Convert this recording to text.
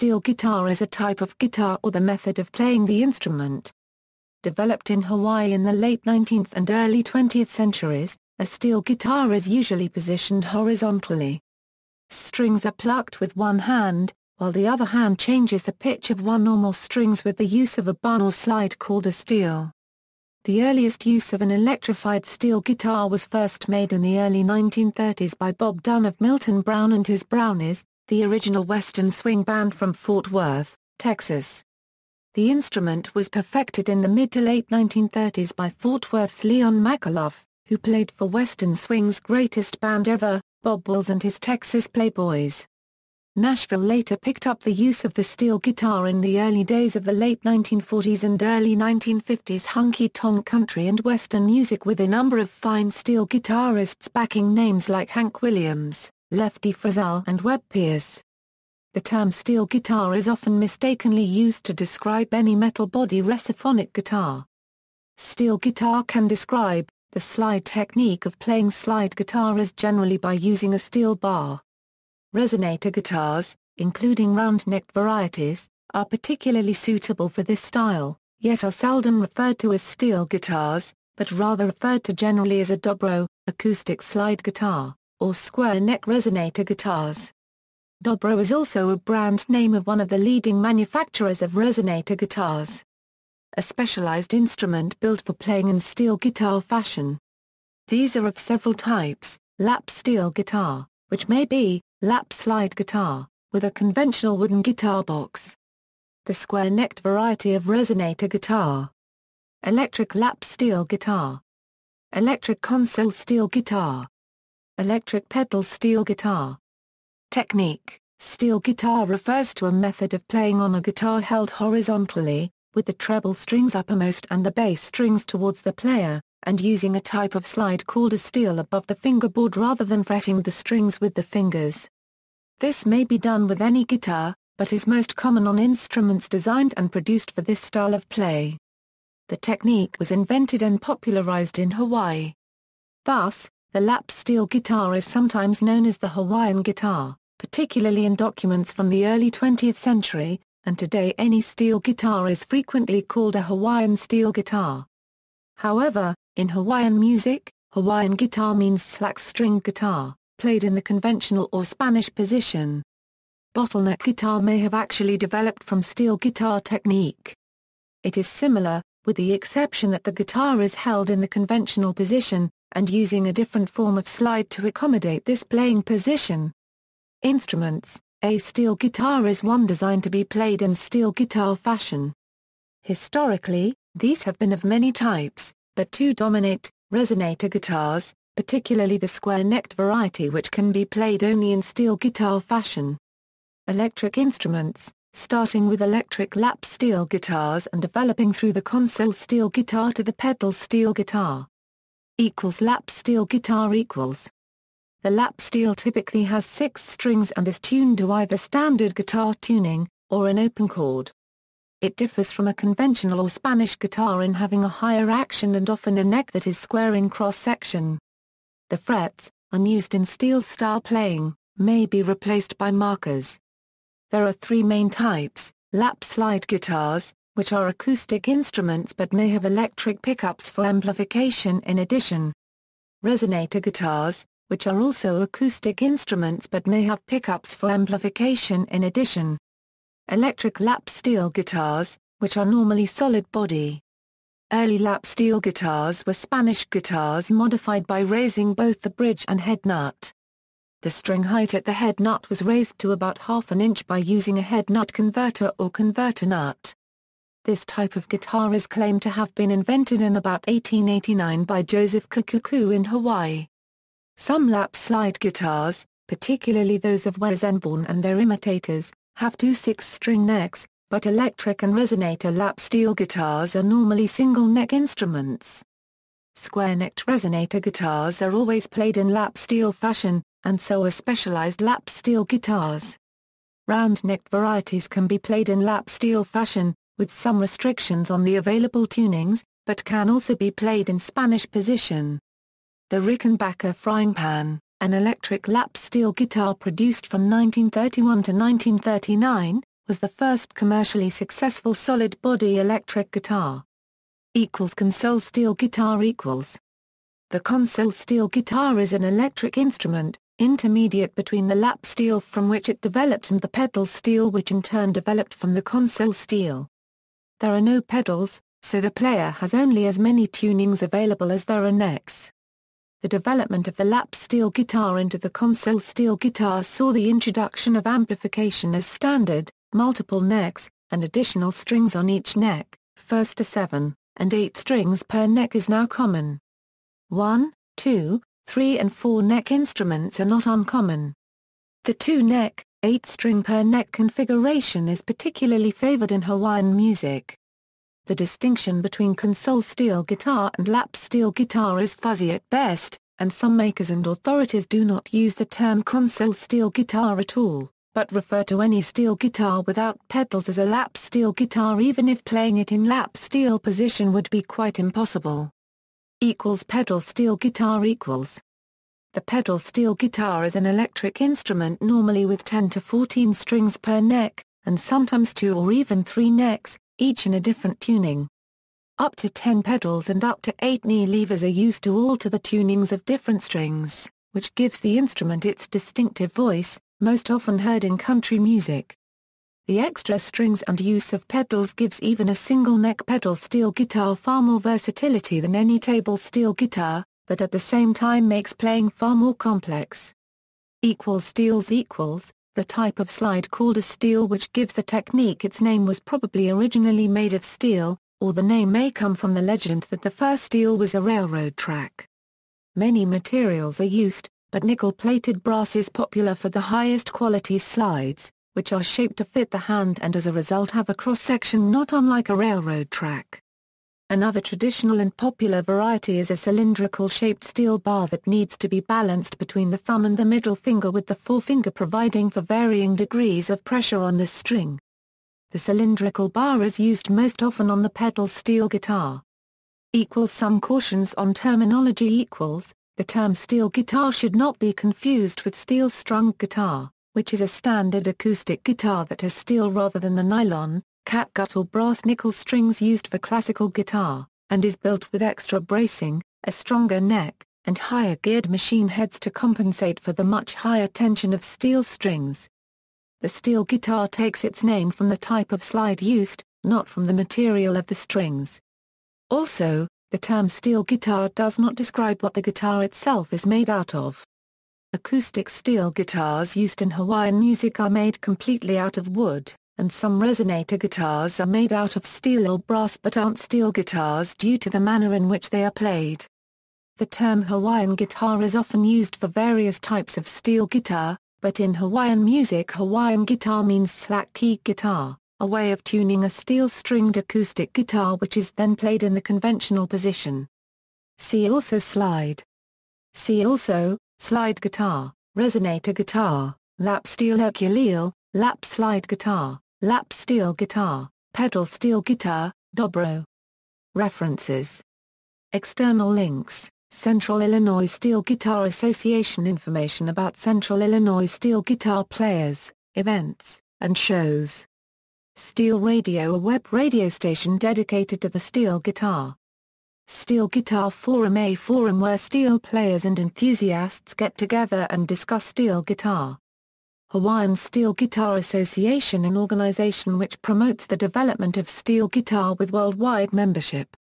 steel guitar is a type of guitar or the method of playing the instrument. Developed in Hawaii in the late 19th and early 20th centuries, a steel guitar is usually positioned horizontally. Strings are plucked with one hand, while the other hand changes the pitch of one or more strings with the use of a bun or slide called a steel. The earliest use of an electrified steel guitar was first made in the early 1930s by Bob Dunn of Milton Brown and his Brownies, the original Western swing band from Fort Worth, Texas. The instrument was perfected in the mid to late 1930s by Fort Worth's Leon McAluff, who played for Western swing's greatest band ever, Bob Wills and his Texas Playboys. Nashville later picked up the use of the steel guitar in the early days of the late 1940s and early 1950s honky tonk country and western music, with a number of fine steel guitarists backing names like Hank Williams, Lefty Frizell and Webb. The term steel guitar is often mistakenly used to describe any metal body resophonic guitar. Steel guitar can describe the slide technique of playing slide guitar is generally by using a steel bar. Resonator guitars, including round-necked varieties, are particularly suitable for this style, yet are seldom referred to as steel guitars, but rather referred to generally as a dobro, acoustic slide guitar, or square-neck resonator guitars. Dobro is also a brand name of one of the leading manufacturers of resonator guitars. A specialized instrument built for playing in steel guitar fashion. These are of several types: lap steel guitar, which may be lap slide guitar, with a conventional wooden guitar box. The square-necked variety of resonator guitar. Electric lap steel guitar. Electric console steel guitar. Electric pedal steel guitar. Technique: steel guitar refers to a method of playing on a guitar held horizontally, with the treble strings uppermost and the bass strings towards the player, and using a type of slide called a steel above the fingerboard rather than fretting the strings with the fingers. This may be done with any guitar, but is most common on instruments designed and produced for this style of play. The technique was invented and popularized in Hawaii. Thus, the lap steel guitar is sometimes known as the Hawaiian guitar, particularly in documents from the early 20th century, and today any steel guitar is frequently called a Hawaiian steel guitar. However, in Hawaiian music, Hawaiian guitar means slack-stringed guitar, played in the conventional or Spanish position. Bottleneck guitar may have actually developed from steel guitar technique. It is similar, with the exception that the guitar is held in the conventional position, and using a different form of slide to accommodate this playing position. Instruments: a steel guitar is one designed to be played in steel guitar fashion. Historically, these have been of many types, but two dominate: resonator guitars, particularly the square-necked variety which can be played only in steel guitar fashion. Electric instruments, starting with electric lap steel guitars and developing through the console steel guitar to the pedal steel guitar. Lap steel guitar. The lap steel typically has 6 strings and is tuned to either standard guitar tuning, or an open chord. It differs from a conventional or Spanish guitar in having a higher action and often a neck that is square in cross-section. The frets, unused in steel-style playing, may be replaced by markers. There are 3 main types: lap slide guitars, which are acoustic instruments but may have electric pickups for amplification in addition. Resonator guitars, which are also acoustic instruments but may have pickups for amplification in addition. Electric lap steel guitars, which are normally solid body. Early lap steel guitars were Spanish guitars modified by raising both the bridge and head nut. The string height at the head nut was raised to about ½ an inch by using a head nut converter or converter nut. This type of guitar is claimed to have been invented in about 1889 by Joseph Kukuku in Hawaii. Some lap slide guitars, particularly those of Webb and their imitators, have 2 6-string necks, but electric and resonator lap steel guitars are normally single-neck instruments. Square-necked resonator guitars are always played in lap steel fashion, and so are specialized lap steel guitars. Round-necked varieties can be played in lap steel fashion, with some restrictions on the available tunings, but can also be played in Spanish position. The Rickenbacker frying pan, an electric lap steel guitar produced from 1931 to 1939, was the first commercially successful solid-body electric guitar. Console steel guitar equals. The console steel guitar is an electric instrument, intermediate between the lap steel from which it developed and the pedal steel which in turn developed from the console steel. There are no pedals, so the player has only as many tunings available as there are necks. The development of the lap steel guitar into the console steel guitar saw the introduction of amplification as standard, multiple necks, and additional strings on each neck, first to 7 and 8 strings per neck is now common. 1, 2, 3 and 4 neck instruments are not uncommon. The 2-neck, 8-string per neck configuration is particularly favored in Hawaiian music. The distinction between console steel guitar and lap steel guitar is fuzzy at best, and some makers and authorities do not use the term console steel guitar at all, but refer to any steel guitar without pedals as a lap steel guitar even if playing it in lap steel position would be quite impossible. Pedal steel guitar equals. The pedal steel guitar is an electric instrument normally with 10 to 14 strings per neck, and sometimes 2 or even 3 necks, each in a different tuning. Up to 10 pedals and up to 8 knee levers are used to alter the tunings of different strings, which gives the instrument its distinctive voice, most often heard in country music. The extra strings and use of pedals gives even a single-neck pedal steel guitar far more versatility than any table steel guitar, but at the same time makes playing far more complex. Steels equals. The type of slide called a steel which gives the technique its name was probably originally made of steel, or the name may come from the legend that the first steel was a railroad track. Many materials are used, but nickel-plated brass is popular for the highest quality slides, which are shaped to fit the hand and as a result have a cross-section not unlike a railroad track. Another traditional and popular variety is a cylindrical-shaped steel bar that needs to be balanced between the thumb and the middle finger with the forefinger providing for varying degrees of pressure on the string. The cylindrical bar is used most often on the pedal steel guitar. Some cautions on terminology. The term steel guitar should not be confused with steel-strung guitar, which is a standard acoustic guitar that has steel rather than the nylon, catgut or brass nickel strings used for classical guitar, and is built with extra bracing, a stronger neck, and higher geared machine heads to compensate for the much higher tension of steel strings. The steel guitar takes its name from the type of slide used, not from the material of the strings. Also, the term steel guitar does not describe what the guitar itself is made out of. Acoustic steel guitars used in Hawaiian music are made completely out of wood, and some resonator guitars are made out of steel or brass but aren't steel guitars due to the manner in which they are played. The term Hawaiian guitar is often used for various types of steel guitar, but in Hawaiian music Hawaiian guitar means slack key guitar, a way of tuning a steel-stringed acoustic guitar which is then played in the conventional position. See also slide. See also, slide guitar, resonator guitar, lap steel ukulele, lap slide guitar, lap steel guitar, pedal steel guitar, dobro. References. External links. Central Illinois Steel Guitar Association. Information about Central Illinois steel guitar players, events, and shows. Steel Radio, a web radio station dedicated to the steel guitar. Steel Guitar Forum, a forum where steel players and enthusiasts get together and discuss steel guitar. Hawaiian Steel Guitar Association, an organization which promotes the development of steel guitar with worldwide membership.